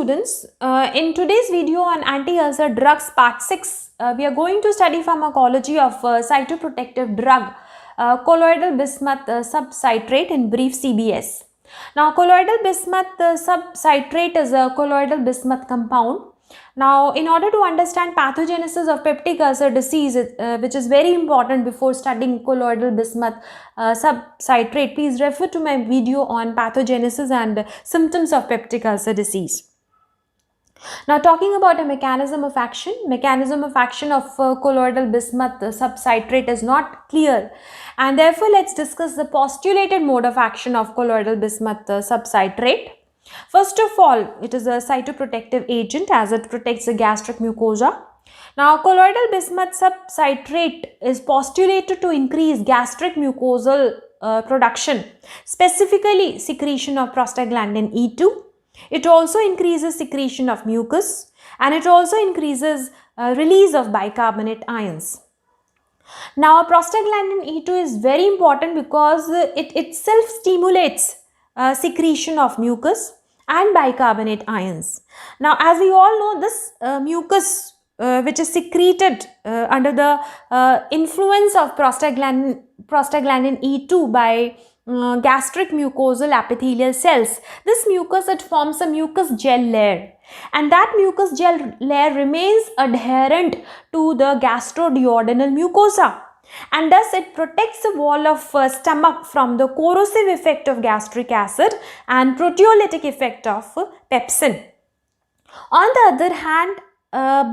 students, in today's video on anti-ulcer drugs part 6, we are going to study pharmacology of cytoprotective drug colloidal bismuth subcitrate, in brief CBS. Now colloidal bismuth subcitrate is a colloidal bismuth compound. Now in order to understand pathogenesis of peptic ulcer disease, which is very important before studying colloidal bismuth subcitrate, please refer to my video on pathogenesis and symptoms of peptic ulcer disease. Now talking about a mechanism of action of colloidal bismuth subcitrate is not clear, and therefore let's discuss the postulated mode of action of colloidal bismuth subcitrate. First of all, it is a cytoprotective agent as it protects the gastric mucosa. Now colloidal bismuth subcitrate is postulated to increase gastric mucosal production, specifically secretion of prostaglandin E2. It also increases secretion of mucus, and it also increases release of bicarbonate ions. Now prostaglandin E2 is very important because it itself stimulates secretion of mucus and bicarbonate ions. Now as we all know, this mucus which is secreted under the influence of prostaglandin E2 by gastric mucosal epithelial cells, this mucus, it forms a mucus gel layer, and that mucus gel layer remains adherent to the gastroduodenal mucosa, and thus it protects the wall of stomach from the corrosive effect of gastric acid and proteolytic effect of pepsin. On the other hand,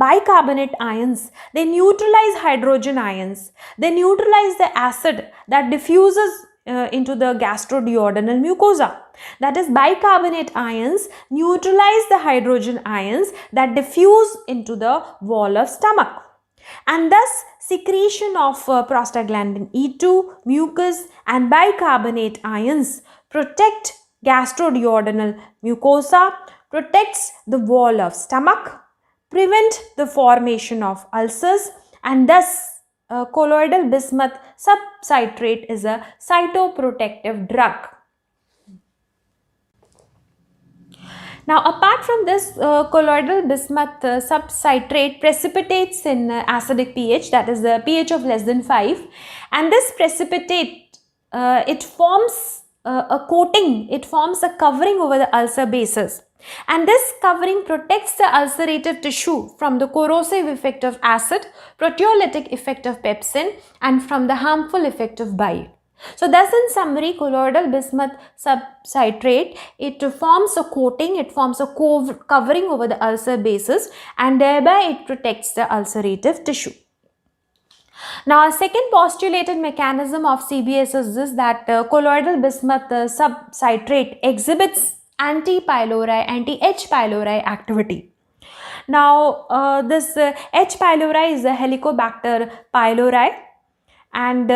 bicarbonate ions, they neutralize hydrogen ions, they neutralize the acid that diffuses into the gastroduodenal mucosa. That is, bicarbonate ions neutralize the hydrogen ions that diffuse into the wall of stomach, and thus secretion of prostaglandin E2, mucus and bicarbonate ions protect gastroduodenal mucosa, protects the wall of stomach, prevent the formation of ulcers, and thus colloidal bismuth subcitrate is a cytoprotective drug. Now apart from this, colloidal bismuth subcitrate precipitates in acidic pH, that is the pH of less than 5, and this precipitate, it forms a coating, it forms a covering over the ulcer bases, and this covering protects the ulcerative tissue from the corrosive effect of acid, proteolytic effect of pepsin, and from the harmful effect of bile. So thus in summary, colloidal bismuth subcitrate, it forms a coating, it forms a covering over the ulcer bases, and thereby it protects the ulcerative tissue. Now a second postulated mechanism of CBS is this, that colloidal bismuth subcitrate exhibits anti-pylori, anti-H. pylori activity. Now this H. pylori is a Helicobacter pylori, and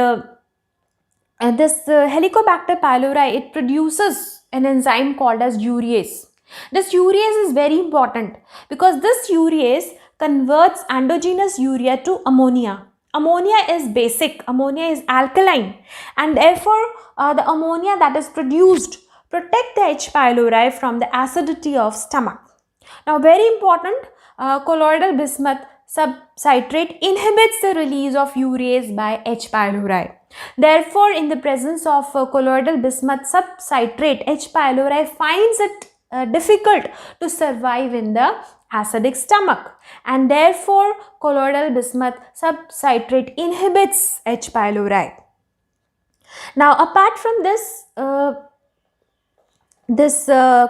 this Helicobacter pylori, it produces an enzyme called as urease. This urease is very important because this urease converts endogenous urea to ammonia. Ammonia is basic, ammonia is alkaline, and therefore the ammonia that is produced protect the H. pylori from the acidity of stomach. Now very important, colloidal bismuth subcitrate inhibits the release of urease by H. pylori. Therefore, in the presence of colloidal bismuth subcitrate, H. pylori finds it difficult to survive in the acidic stomach, and therefore colloidal bismuth subcitrate inhibits H. pylori. Now apart from this,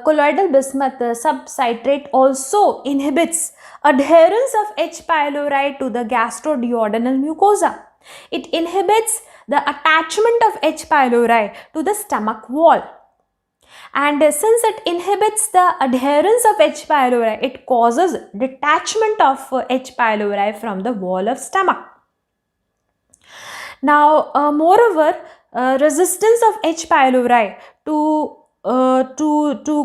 colloidal bismuth subcitrate also inhibits adherence of H. pylori to the gastroduodenal mucosa. It inhibits the attachment of H. pylori to the stomach wall. And since it inhibits the adherence of H. pylori, it causes detachment of H. pylori from the wall of stomach. Now, moreover, resistance of H. pylori to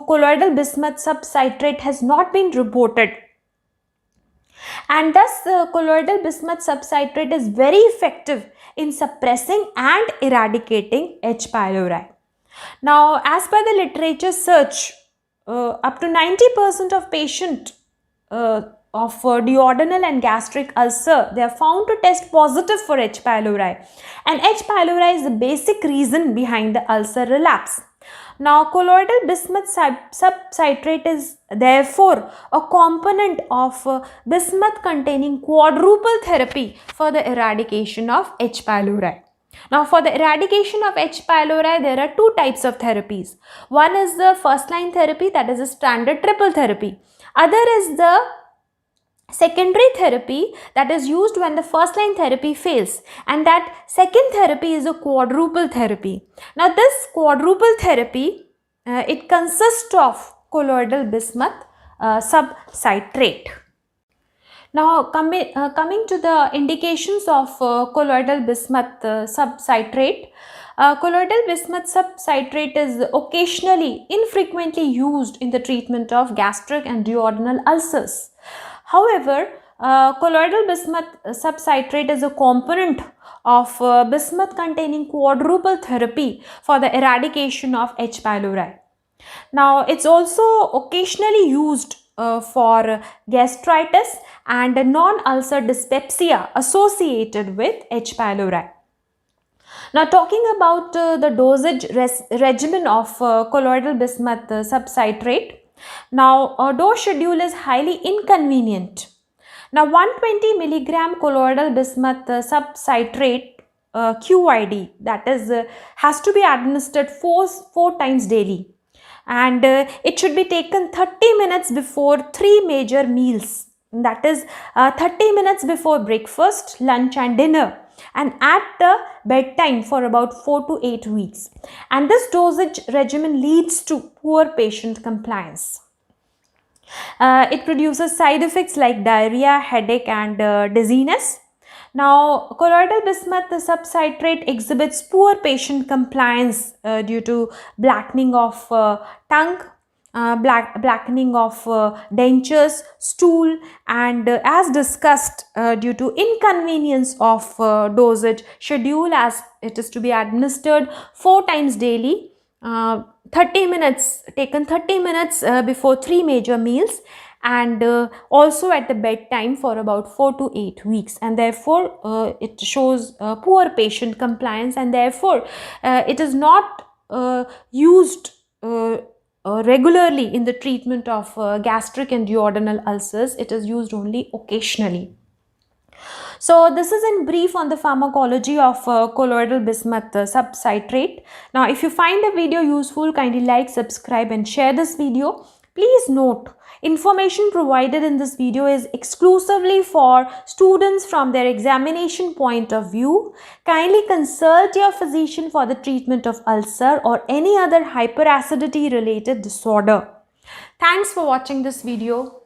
colloidal bismuth subcitrate has not been reported, and thus colloidal bismuth subcitrate is very effective in suppressing and eradicating H. pylori. Now as per the literature search, up to 90% of patient of duodenal and gastric ulcer, they are found to test positive for H. pylori, and H. pylori is the basic reason behind the ulcer relapse. Now, colloidal bismuth subcitrate is therefore a component of bismuth containing quadruple therapy for the eradication of H. pylori. Now, for the eradication of H. pylori, there are two types of therapies. One is the first line therapy, that is a standard triple therapy. Other is the secondary therapy, that is used when the first line therapy fails, and that second therapy is a quadruple therapy. Now, this quadruple therapy, it consists of colloidal bismuth subcitrate. Now, coming to the indications of colloidal bismuth subcitrate. Colloidal bismuth subcitrate is occasionally, infrequently used in the treatment of gastric and duodenal ulcers. However, colloidal bismuth subcitrate is a component of bismuth containing quadruple therapy for the eradication of H. pylori. Now, it's also occasionally used for gastritis and non-ulcer dyspepsia associated with H. pylori. Now, talking about the dosage regimen of colloidal bismuth subcitrate. Now, a dose schedule is highly inconvenient. Now, 120 milligram colloidal bismuth subcitrate QID, that is has to be administered four times daily, and it should be taken 30 minutes before three major meals, that is 30 minutes before breakfast, lunch and dinner, and at the bedtime for about 4 to 8 weeks. And this dosage regimen leads to poor patient compliance. It produces side effects like diarrhea, headache and dizziness. Now, colloidal bismuth subcitrate exhibits poor patient compliance due to blackening of tongue, blackening of dentures, stool, and as discussed, due to inconvenience of dosage schedule, as it is to be administered 4 times daily, 30 minutes taken 30 minutes before 3 major meals, and also at the bedtime for about 4 to 8 weeks, and therefore it shows poor patient compliance, and therefore it is not used regularly in the treatment of gastric and duodenal ulcers. It is used only occasionally. So, this is in brief on the pharmacology of colloidal bismuth subcitrate. Now, if you find the video useful, kindly like, subscribe and share this video. Please note, information provided in this video is exclusively for students from their examination point of view. Kindly consult your physician for the treatment of ulcer or any other hyperacidity related disorder. Thanks for watching this video.